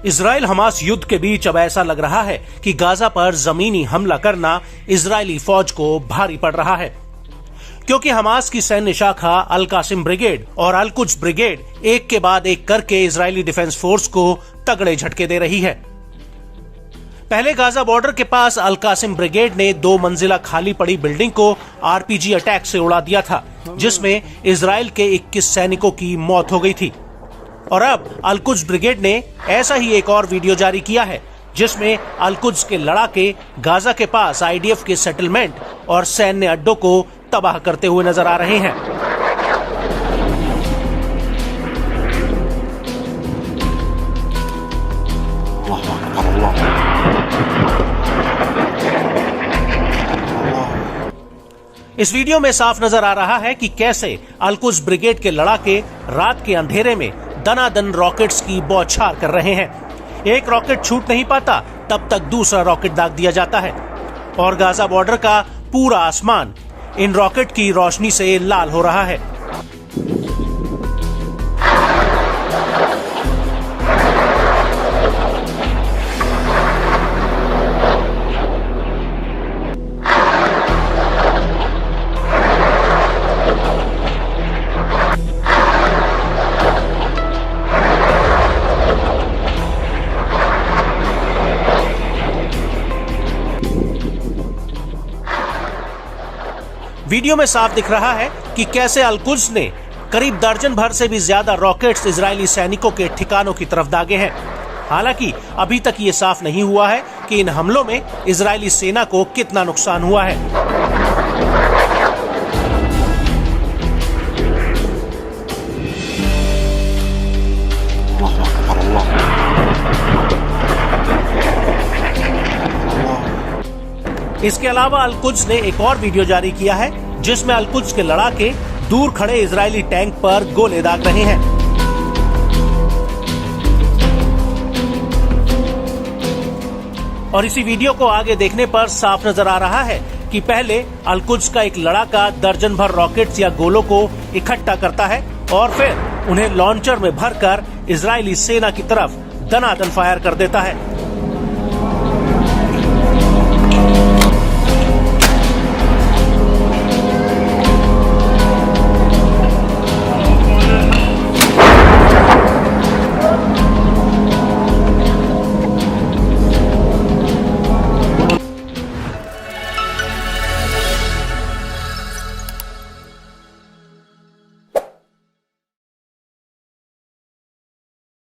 Israel Hamas युद्ध के बीच अब ऐसा लग रहा है कि गाजा पर जमीनी हमला करना इजरायली फौज को भारी पड़ रहा है, क्योंकि हमास की सैन्य शाखा अल कासिम ब्रिगेड और अल कुद्स ब्रिगेड एक के बाद एक करके इजरायली डिफेंस फोर्स को तगड़े झटके दे रही है। पहले गाजा बॉर्डर के पास अल कासिम ब्रिगेड ने 2 मंजिला खाली पड़ी बिल्डिंग को आरपीजी अटैक से उड़ा दिया था, जिसमें इजराइल के 21 सैनिकों की मौत हो गई थी। और अब अल कुद्स ब्रिगेड ने ऐसा ही एक और वीडियो जारी किया है, जिसमें अल कुद्स के लड़ाके गाजा के पास आईडीएफ के सेटलमेंट और सैन्य अड्डों को तबाह करते हुए नजर आ रहे हैं। इस वीडियो में साफ नजर आ रहा है कि कैसे अल कुद्स ब्रिगेड के लड़ाके रात के अंधेरे में दनादन रॉकेट्स की बौछार कर रहे हैं। एक रॉकेट छूट नहीं पाता तब तक दूसरा रॉकेट दाग दिया जाता है और गाजा बॉर्डर का पूरा आसमान इन रॉकेट की रोशनी से लाल हो रहा है। वीडियो में साफ दिख रहा है कि कैसे अल कुद्स ने करीब दर्जन भर से भी ज्यादा रॉकेट्स इजरायली सैनिकों के ठिकानों की तरफ दागे हैं। हालांकि अभी तक ये साफ नहीं हुआ है कि इन हमलों में इजरायली सेना को कितना नुकसान हुआ है। इसके अलावा अल कुद्स ने एक और वीडियो जारी किया है, जिसमें अल कुद्स के लड़ाके दूर खड़े इजरायली टैंक पर गोले दाग रहे हैं। और इसी वीडियो को आगे देखने पर साफ नजर आ रहा है कि पहले अल कुद्स का एक लड़ाका दर्जन भर रॉकेट्स या गोलों को इकट्ठा करता है और फिर उन्हें लॉन्चर में भरकर इजरायली सेना की तरफ दनादन फायर कर देता है।